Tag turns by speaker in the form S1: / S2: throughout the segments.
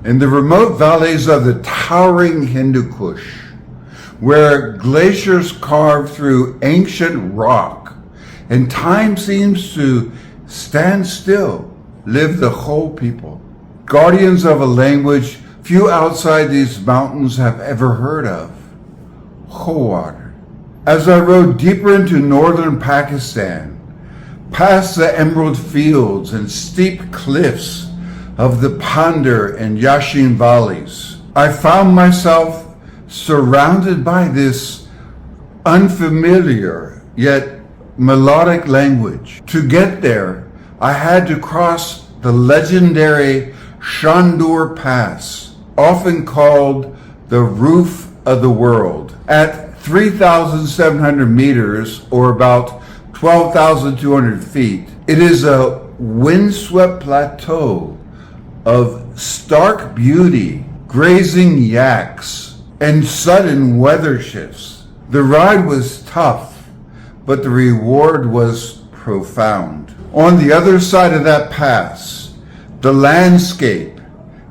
S1: In the remote valleys of the towering Hindu Kush, where glaciers carve through ancient rock and time seems to stand still, live the Kho people, guardians of a language few outside these mountains have ever heard of, Khowar. As I rode deeper into northern Pakistan, past the emerald fields and steep cliffs of the Pandar and Yashin valleys, I found myself surrounded by this unfamiliar yet melodic language. To get there, I had to cross the legendary Shandur Pass, often called the roof of the world. At 3,700 meters, or about 12,200 feet, it is a windswept plateau of stark beauty, grazing yaks, and sudden weather shifts. The ride was tough, but the reward was profound. On the other side of that pass, the landscape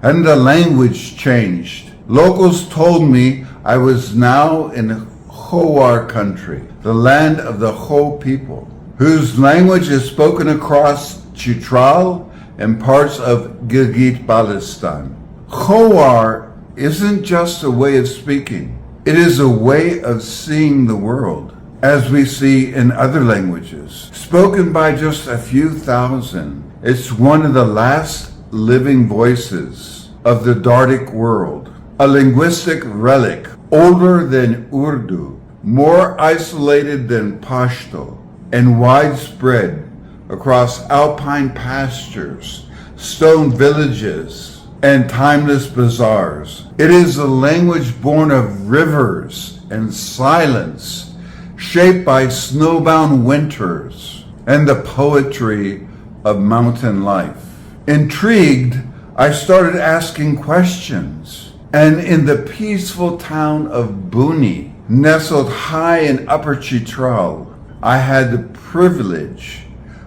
S1: and the language changed. Locals told me I was now in Khowar country, the land of the Kho people, whose language is spoken across Chitral and parts of Gilgit-Baltistan. Khowar isn't just a way of speaking. It is a way of seeing the world, as we see in other languages. Spoken by just a few thousand, it's one of the last living voices of the Dardic world, a linguistic relic older than Urdu, more isolated than Pashto, and widespread across alpine pastures, stone villages, and timeless bazaars. It is a language born of rivers and silence, shaped by snowbound winters and the poetry of mountain life. Intrigued, I started asking questions, and in the peaceful town of Booni, nestled high in Upper Chitral, I had the privilege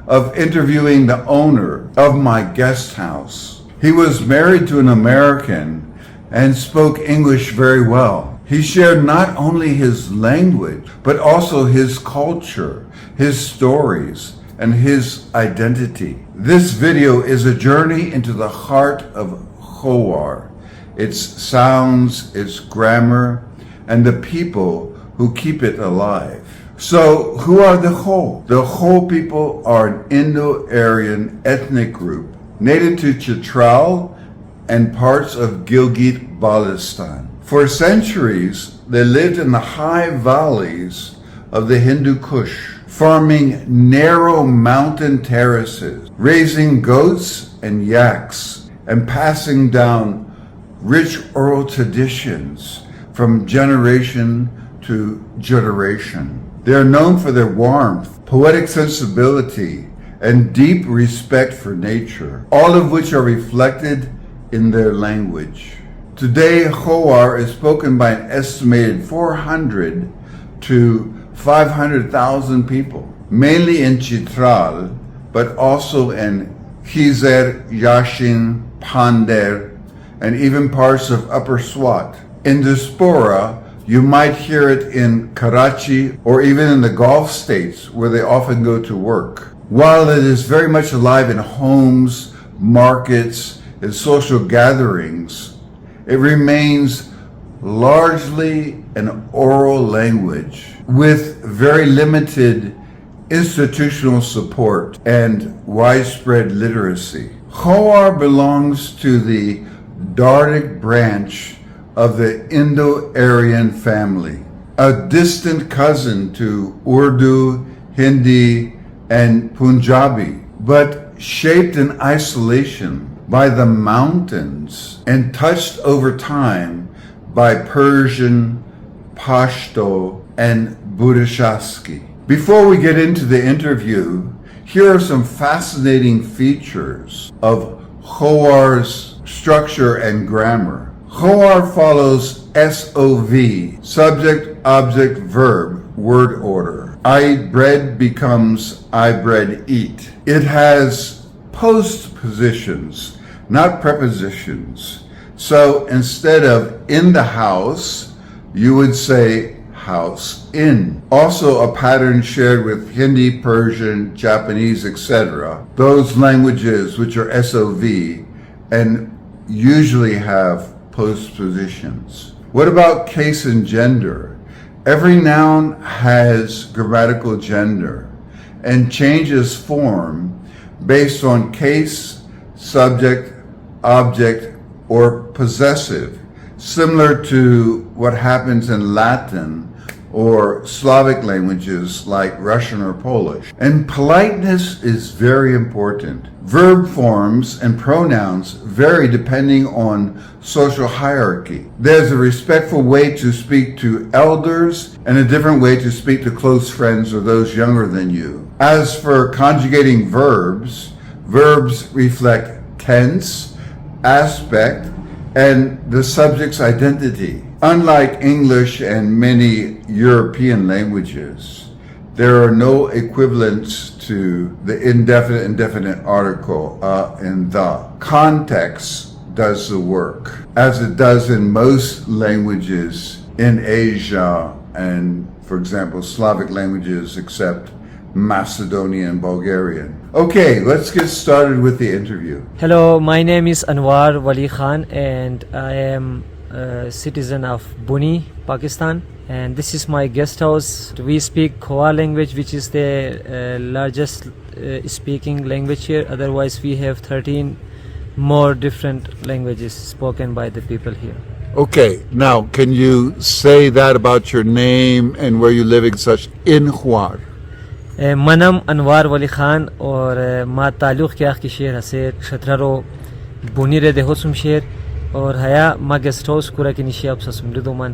S1: of interviewing the owner of my guest house. He was married to an American and spoke English very well. He shared not only his language, but also his culture, his stories, and his identity. This video is a journey into the heart of Khowar, its sounds, its grammar, and the people who keep it alive. So, who are the Kho? The Kho people are an Indo-Aryan ethnic group native to Chitral and parts of Gilgit-Baltistan. For centuries, they lived in the high valleys of the Hindu Kush, farming narrow mountain terraces, raising goats and yaks, and passing down rich oral traditions from generation to generation. They are known for their warmth, poetic sensibility, and deep respect for nature, all of which are reflected in their language. Today, Khowar is spoken by an estimated 400 to 500,000 people, mainly in Chitral, but also in Khizar, Yashin, Pandar, and even parts of Upper Swat. In diaspora, you might hear it in Karachi or even in the Gulf states where they often go to work. While it is very much alive in homes, markets, and social gatherings, it remains largely an oral language with very limited institutional support and widespread literacy. Khowar belongs to the Dardic branch of the Indo-Aryan family, a distant cousin to Urdu, Hindi, and Punjabi, but shaped in isolation by the mountains and touched over time by Persian, Pashto, and Burushaski. Before we get into the interview, here are some fascinating features of Khowar's structure and grammar. Khowar follows SOV, subject, object, verb, word order. I eat bread becomes I bread eat. It has postpositions, not prepositions, So instead of in the house, you would say house in. Also a pattern shared with Hindi, Persian, Japanese, etc. Those languages which are SOV and usually have postpositions. What about case and gender? Every noun has grammatical gender and changes form based on case, subject, object, or possessive, similar to what happens in Latin or Slavic languages like Russian or Polish. And politeness is very important. Verb forms and pronouns vary depending on social hierarchy. There's a respectful way to speak to elders and a different way to speak to close friends or those younger than you. As for conjugating verbs, verbs reflect tense, aspect, and the subject's identity. Unlike English and many European languages, there are no equivalents to the indefinite and definite article and the. Context does the work, as it does in most languages in Asia and, for example, Slavic languages except Macedonian and Bulgarian. Okay, let's get started with the interview.
S2: Hello, my name is Anwar Wali Khan and I am a citizen of Booni, Pakistan, and this is my guest house. We speak Khowar language, which is the largest speaking language here. Otherwise we have 13 more different languages spoken by the people here.
S1: Okay, now can you say that about your name and where you live such in Khowar?
S2: منم انوار ولی خان اور ما تعلق کیا کی شهر هست شترارو بونی ره ده هسم شهر اور هيا ما گست هاوس کورا کی نشی ابسسم ردو من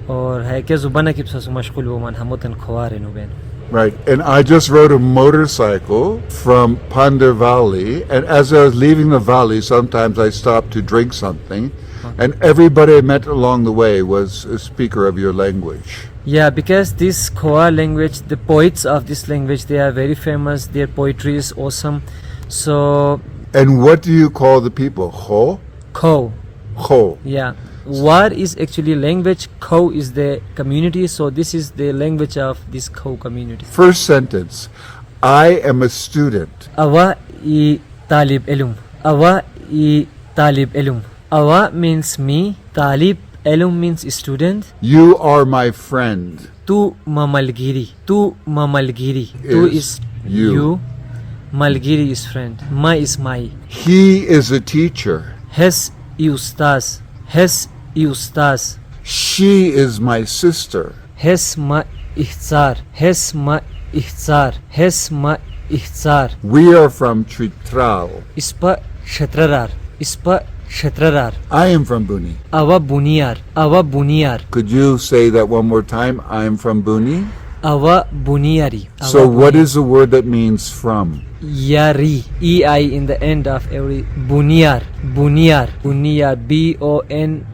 S2: اور هيا که زبانه کی ابسسم مشغول بو من هموتن خوار نو بین.
S1: Right, and I just rode a motorcycle from Pandar Valley, and as I was leaving the valley, sometimes I stopped to drink something, and everybody I met along the way was a speaker of your language.
S2: Yeah, because this Khowar language, the poets of this language, they are very famous. Their poetry is awesome. So.
S1: And what do you call the people? Kho?
S2: Kho.
S1: Kho.
S2: Yeah. War is actually language. Kho is the community. So this is the language of this Kho community.
S1: First sentence. I am a student.
S2: Awa I talib ilm. Awa I talib ilm. Awa means me. Talib ilm means student.
S1: You are my friend.
S2: Tu mamalgiri. Tu mamalgiri. Tu is you. Malgiri is friend. Ma is my.
S1: He is a teacher.
S2: Hes ustaz. Hes ustaz.
S1: She is my sister.
S2: Hes ma ihzar. Hes ma ihzar. Hes ma ihzar.
S1: We are from Chitral.
S2: Ispa shatrarar. Ispa shatrarar.
S1: I am from Booni.
S2: Awa buniyar. Awa buniyar.
S1: Could you say that one more time? I am from Booni.
S2: Awa buniyari.
S1: So what is the word that means from?
S2: Yari. E-I in the end of every. Buniyar. Buniyar. Buniyar. B-O-N-I-Y-A-R.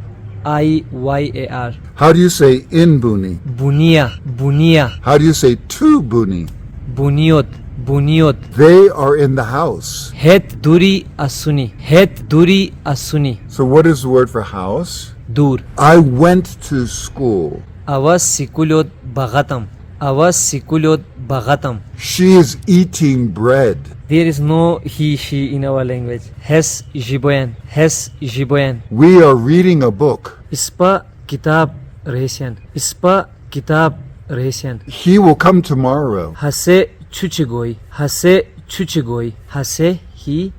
S1: How do you say in Booni?
S2: Buniya. Buniya.
S1: How do you say to Booni?
S2: Buniyot. Buniyot.
S1: They are in the house.
S2: Het duri asuni. Het duri asuni.
S1: So what is the word for house?
S2: Dur.
S1: I went to school.
S2: Awas sikulot bagatam. Awas sikulot bagatam.
S1: She is eating bread.
S2: There is no he, she in our language. Hes jiboyan. Hes jiboyan.
S1: We are reading a book.
S2: Ispa kitab rehsian. Ispa kitab rehsian.
S1: He will come tomorrow.
S2: Hase chuchigoi. Hase chuchigoi. Hase he.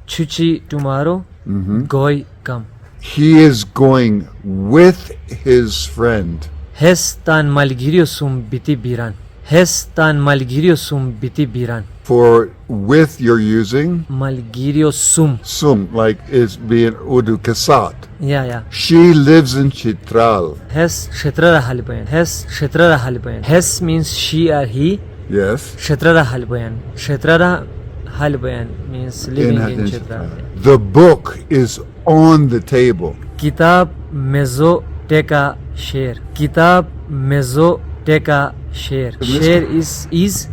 S2: Chuchi tomorrow. Goi come.
S1: He is going with his friend.
S2: Hes tan malgirio sum biti biran. Hes tan malgirio sum biti biran.
S1: For with you're using
S2: Malgirio sum.
S1: sum, like is being Urdu kasat.
S2: Yeah.
S1: She lives in Chitral.
S2: Hes shetrara halbayan. Hes shetrara halbayan. Hes means she or he.
S1: Yes.
S2: Shetrara halbayan. Shetrara halbayan means living in Chitral.
S1: The book is on the table.
S2: Kitab mezo teka sher. Kitab mezo teka sher. Sher is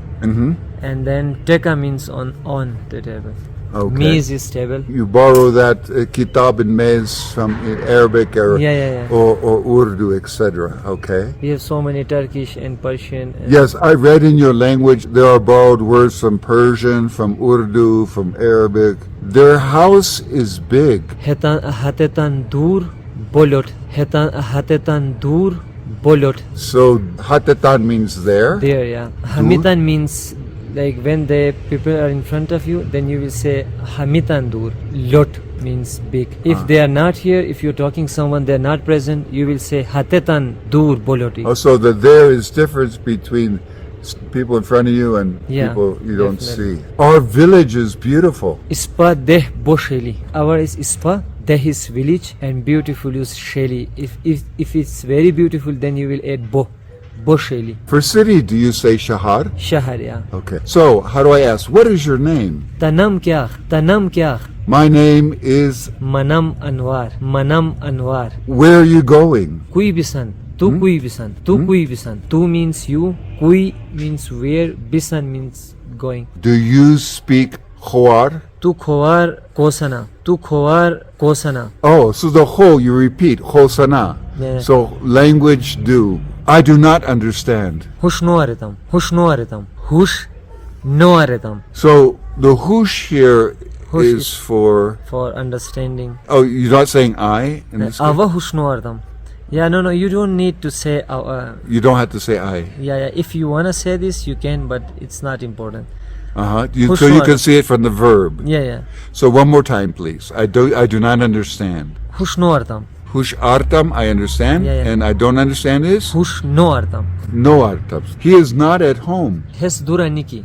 S2: and then teka means on the table.
S1: Okay.
S2: Mees is table.
S1: You borrow that kitab and mez from Arabic or,
S2: Yeah.
S1: or Urdu, etc. Okay.
S2: We have so many Turkish and Persian. And
S1: Yes, I read in your language there are borrowed words from Persian, from Urdu, from Arabic. Their house is big.
S2: Hatetan dur bolot. Hatetan dur bolot.
S1: So Hatetan means there.
S2: There, yeah. Hamitan means like when the people are in front of you, then you will say Hamitan dur. Lot means big. If they are not here, if you're talking someone, they're not present, you will say Hatetan dur boloti.
S1: Oh, so the there is difference between people in front of you and
S2: Yeah,
S1: people you don't
S2: definitely.
S1: see. Our village is beautiful.
S2: Ispa deh bosheli. Our is Ispa, deh is village, and beautiful is sheli. If it's very beautiful, then you will add bosheli.
S1: For city, do you say Shahar?
S2: Shahar, yeah.
S1: Okay. So, how do I ask? What is your name?
S2: Tanam kya?
S1: My name is.
S2: Manam Anwar.
S1: Where are you going?
S2: Kui bisan. Tu kui bisan. Tu kui bisan. Tu means you. Kui means where. Bisan means going.
S1: Do you speak Khowar?
S2: Tu Khowar kosana.
S1: Oh, so the Kho you repeat, Khosana.
S2: Yeah.
S1: So language do. I do not understand.
S2: Hush no aretam. Hush no aretam.
S1: So the hush here
S2: Hush
S1: is for.
S2: For understanding.
S1: Oh, you're not saying I in this case?
S2: Ava hush no aretam. Yeah, no, you don't need to say.
S1: You don't have to say I.
S2: Yeah. If you wanna say this, you can, but it's not important.
S1: So
S2: Hush
S1: you
S2: no
S1: can see it from the verb.
S2: Yeah.
S1: So one more time, please. I do not understand.
S2: Hush no aretam.
S1: Hush artam, I understand,
S2: Yeah.
S1: and I don't understand is
S2: Hush no aretam.
S1: no artam. He is not at home.
S2: Hes dura niki.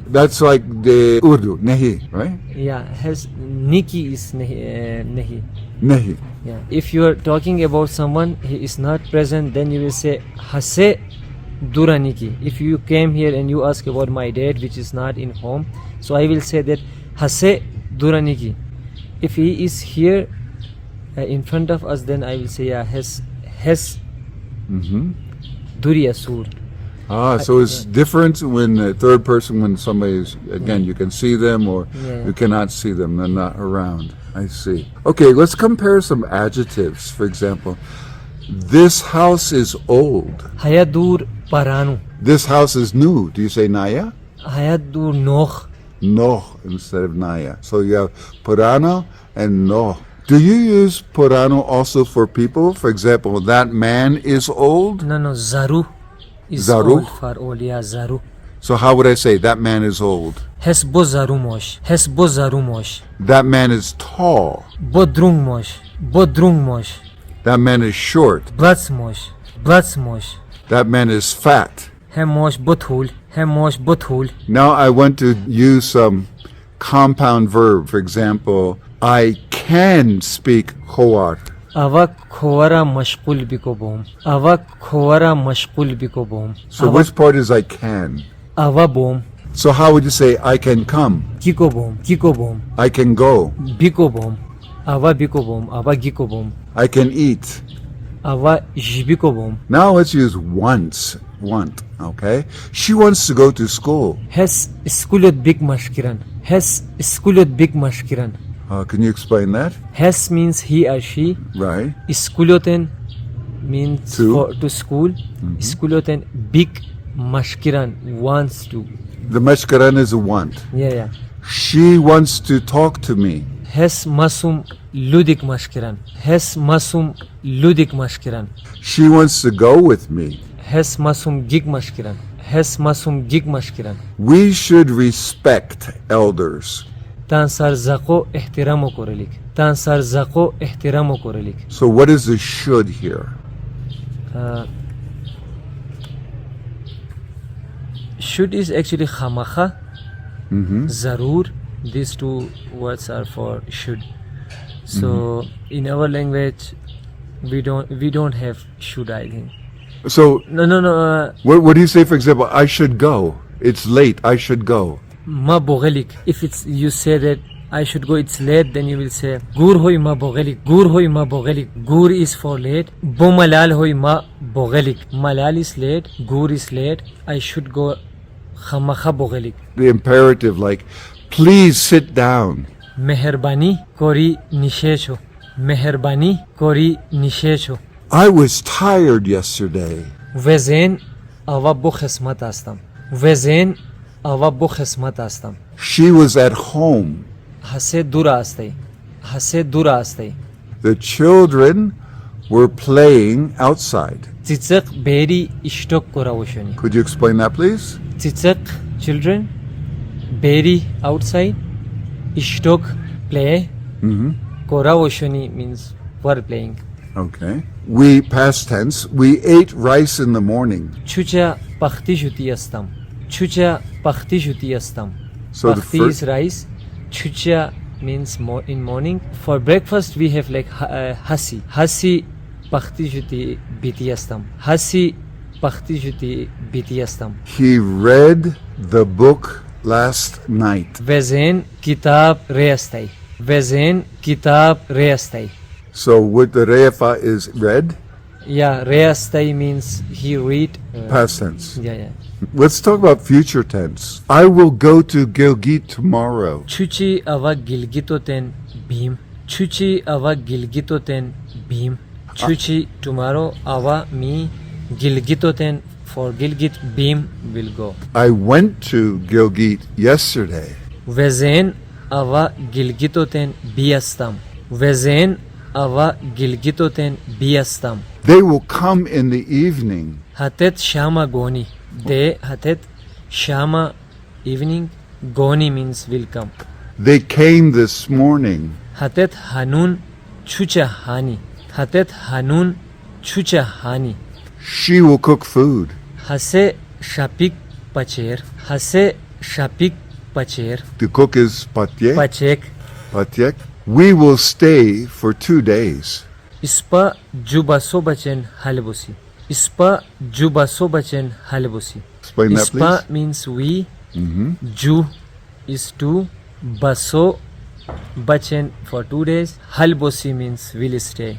S1: That's like the Urdu, nahi, right?
S2: Yeah, hes niki is nahi.
S1: Nahi.
S2: Yeah. If you are talking about someone, he is not present, then you will say hase duraniki. If you came here and you ask about my dad, which is not in home, so I will say that hase duraniki. If he is here in front of us, then I will say yeah, hes duriyasur.
S1: So it's different when the third person, when somebody is, again, you can see them or
S2: Yeah.
S1: you cannot see them, they're not around. I see. Okay, let's compare some adjectives. For example, this house is old.
S2: Hayadur paranu.
S1: This house is new. Do you say naya?
S2: Hayadur noh.
S1: No instead of naya. So you have purano and no. Do you use purano also for people? For example, that man is old.
S2: No, zaru is
S1: Zaru?
S2: old for old. Yeah, zaru.
S1: So how would I say that man is old?
S2: Hesbo zaru mosh.
S1: That man is tall.
S2: Bodrung mosh.
S1: That man is short.
S2: Blats mosh.
S1: That man is fat.
S2: Hem mosh bothul.
S1: Now I want to use some compound verb. For example, I can speak Khowar.
S2: Ava khowara mashqul biko bom.
S1: So which part is I can?
S2: Ava bom.
S1: So how would you say I can come?
S2: Kiko bom.
S1: I can go.
S2: Biko bom. Ava giko bom.
S1: I can eat.
S2: Ava jibiko bom.
S1: Now let's use want. Okay? She wants to go to school.
S2: Hes skulot big mashkiran.
S1: Can you explain that?
S2: Hes means he or she.
S1: Right.
S2: Skuloten means to school. Skuloten big mashkiran wants to.
S1: The mashkaran is a want.
S2: Yeah.
S1: She wants to talk to me.
S2: Hes masum ludik mashkiran.
S1: She wants to go with me.
S2: Hes masum gig mashkiran.
S1: We should respect elders.
S2: Tan sarzaqo ihtiramo korelik.
S1: So what is the should here?
S2: Should is actually khamacha, zarur. These two words are for should. So in our language, we don't have should, I think.
S1: So
S2: No.
S1: what do you say? For example, I should go. It's late. I should go.
S2: Ma bogelik. If it's you say that I should go, it's late, then you will say gur hoy ma bogelik. Gur is for late. Bo malal hoy ma bogelik. Malal is late. Gur is late. I should go. Khamacha bogelik.
S1: The imperative, like Please sit down.
S2: মেহেরবানি করি নিষেছো মেহেরবানি করি নিষেছো
S1: I was tired yesterday.
S2: وزن আওয়া بو خدمت هستم وزن আওয়া بو خدمت هستم
S1: She was at home.
S2: হাসে দূর আসতে
S1: The children were playing outside.
S2: চিচক বেরি ইষ্টক করা ওশনি
S1: Could you explain that, please?
S2: চিচক children berry outside ishtok play kora oshoni means were playing
S1: Okay. We, past tense, we ate rice in the morning.
S2: chucha pakhti juti astam chucha pakhti juti astam
S1: So the
S2: pakhti is
S1: first,
S2: rice chucha means in morning for breakfast we have like hasi pakhti juti biti astam hasi pakhti juti biti astam
S1: he read the book last night.
S2: Vezen kitab reastai. Vezen kitab reastai.
S1: So what the refa is read?
S2: Yeah, reastai means he read.
S1: Past tense.
S2: Yeah.
S1: Let's talk about future tense. I will go to Gilgit tomorrow.
S2: Chuchi ava gilgitoten bhim. Chuchi ava gilgitoten bhim. Chuchi tomorrow ava me gilgitoten for Gilgit Beam will go.
S1: I went to Gilgit yesterday.
S2: Vezen ava gilgitoten biastam. Vezen ava gilgitoten biastam.
S1: They will come in the evening.
S2: Hatet shama goni. De hatet shama evening. Goni means will come.
S1: They came this morning.
S2: Hatet hanun chucha hani. Hatet hanun chucha hani.
S1: She will cook food.
S2: Hase shapik pacher. Hase shapik pacher.
S1: The cook is Patyek.
S2: Pachek.
S1: Patyek. We will stay for 2 days.
S2: Ispa jubaso bachen halbosi. Ispa jubaso bachen halbosi.
S1: Explain that,
S2: Ispa
S1: please.
S2: means we. Ju is two. Baso bachen for 2 days. Halbosi means will stay.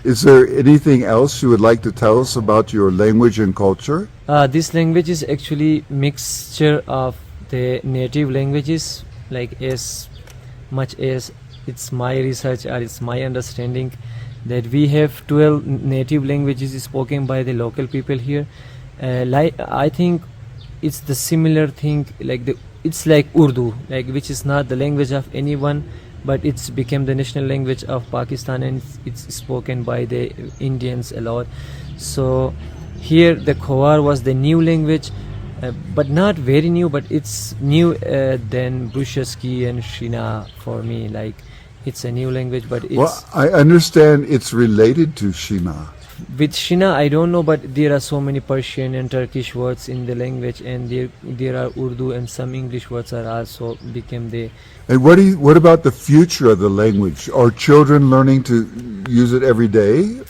S1: Is there anything else you would like to tell us about your language and culture?
S2: This language is actually mixture of the native languages, like as much as it's my research or it's my understanding that we have 12 native languages spoken by the local people here. Like I think it's the similar thing, like it's like Urdu, like which is not the language of anyone, but it's become the national language of Pakistan and it's spoken by the Indians a lot. So here the Khowar was the new language, but not very new, but it's new than Brushaski and Shina for me. Like it's a new language, but it's
S1: Well, I understand it's related to Shina.
S2: with Shina I don't know, but there are so many Persian and Turkish words in the language, and there are Urdu and some English words are also became the.
S1: And what about the future of the language? Are children learning to use it every day?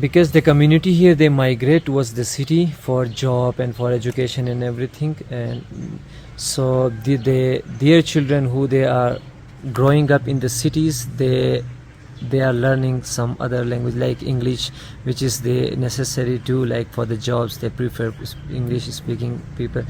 S2: Because the community here they migrate towards the city for job and for education and everything, and so their children who they are growing up in the cities, they are learning some other language like English, which is the necessary too, like for the jobs they prefer English speaking people.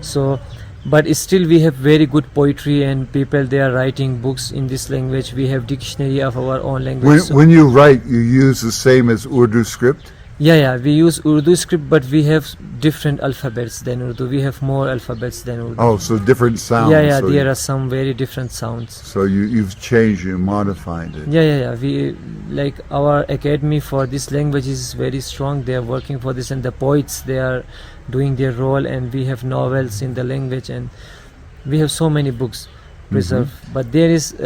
S2: So but still we have very good poetry and people they are writing books in this language. We have dictionary of our own language.
S1: When you write, you use the same as Urdu script?
S2: Yeah, we use Urdu script, but we have different alphabets than Urdu. We have more alphabets than Urdu.
S1: Oh, so different sounds.
S2: Yeah,
S1: so
S2: there are some very different sounds.
S1: So you've changed, you modified it.
S2: Yeah. We like our academy for this language is very strong. They are working for this, and the poets they are doing their role, and we have novels in the language, and we have so many books preserved. But there is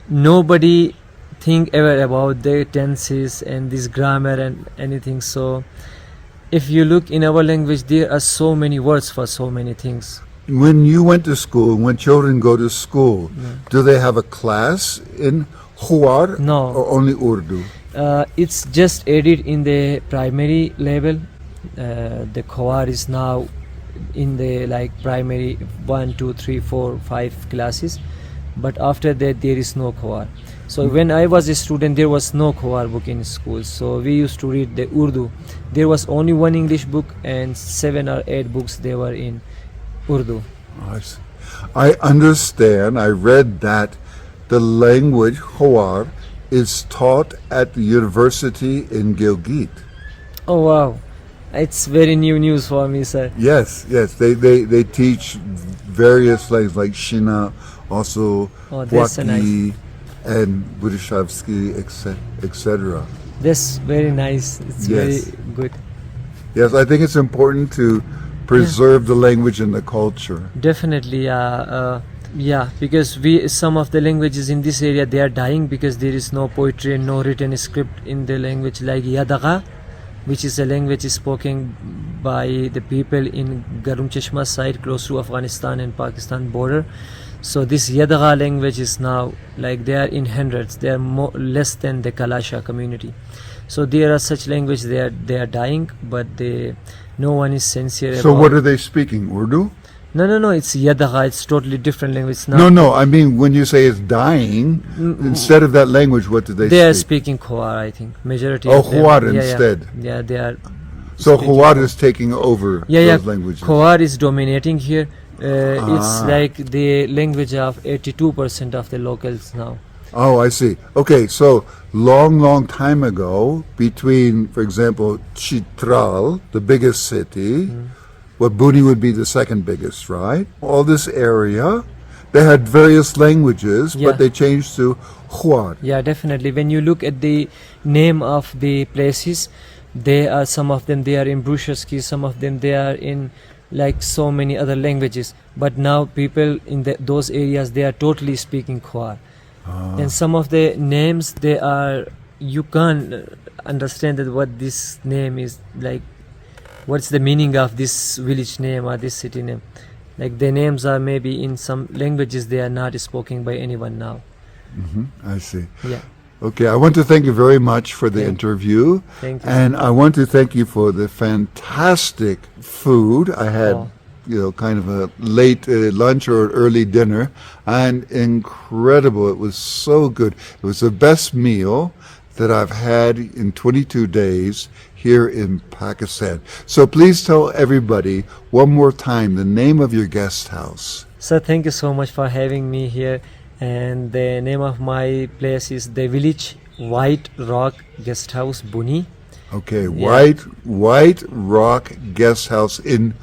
S2: nobody think ever about the tenses and this grammar and anything. So if you look in our language, there are so many words for so many things.
S1: When you went to school, when children go to school, do they have a class in Khowar?
S2: No.
S1: Or only Urdu?
S2: It's just added in the primary level. The Khowar is now in the like primary 1, 2, 3, 4, 5 classes, but after that there is no Khowar. So when I was a student, there was no Khowar book in school. So we used to read the Urdu. There was only one English book and 7 or 8 books they were in Urdu.
S1: Oh, I see. I understand. I read that the language Khowar is taught at the university in Gilgit.
S2: Oh wow, it's very new news for me, sir.
S1: Yes, yes. They teach various languages like Shina, also
S2: Oh, that's so
S1: Waki, and Budishavsky, etc.
S2: That's very nice. It's
S1: Yes.
S2: very good.
S1: Yes, I think it's important to preserve the language and the culture.
S2: Definitely, yeah, because some of the languages in this area they are dying because there is no poetry and no written script in the language, like Yadaga, which is a language spoken by the people in Garum Chashma side close to Afghanistan and Pakistan border. So this Yadaga language is now like they are in hundreds. They are less than the Kalasha community. So there are such languages they are dying, but no one is sincere
S1: So
S2: about.
S1: what are they speaking? Urdu?
S2: No, it's Yadaga. It's totally different language now.
S1: No. I mean, when you say it's dying, instead of that language, what do
S2: They are
S1: speak?
S2: speaking Khowar, I think. Majority
S1: Oh,
S2: of them.
S1: Khowar
S2: Yeah,
S1: instead.
S2: Yeah, they are.
S1: So
S2: speaking
S1: Khowar is taking over
S2: Yeah.
S1: those languages.
S2: Khowar is dominating here. It's like the language of 82% of the locals now.
S1: Oh, I see. Okay, so long time ago, between, for example, Chitral, the biggest city, well, Booni would be the second biggest, right? All this area, they had various languages,
S2: Yeah.
S1: but they changed to Khowar.
S2: Yeah, definitely. When you look at the name of the places, some of them they are in Brusheski, some of them they are in like so many other languages. But now people in those areas they are totally speaking Khowar. And some of the names you can't understand that what this name is like. What's the meaning of this village name or this city name? Like the names are maybe in some languages they are not spoken by anyone now.
S1: I see.
S2: Yeah.
S1: Okay, I want to thank you very much for the interview.
S2: Thank you.
S1: And I want to thank you for the fantastic food. I had,
S2: Oh.
S1: kind of a late lunch or early dinner, and incredible. It was so good. It was the best meal that I've had in 22 days here in Pakistan. So please tell everybody one more time the name of your guest house.
S2: Sir, thank you so much for having me here. And the name of my place is the Village White Rock Guest House, Booni.
S1: Okay,
S2: Yeah.
S1: White Rock Guest House in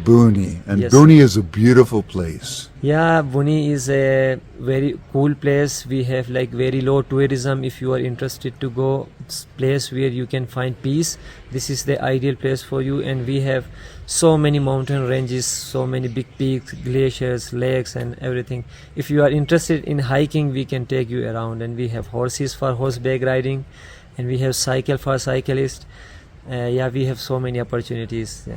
S1: Booni. And
S2: Yes.
S1: Booni is a beautiful place.
S2: Yeah, Booni is a very cool place. We have like very low tourism. If you are interested to go place where you can find peace, this is the ideal place for you. And we have so many mountain ranges, so many big peaks, glaciers, lakes and everything. If you are interested in hiking, we can take you around. And we have horses for horseback riding, and we have cycle for cyclists. We have so many opportunities. Yeah.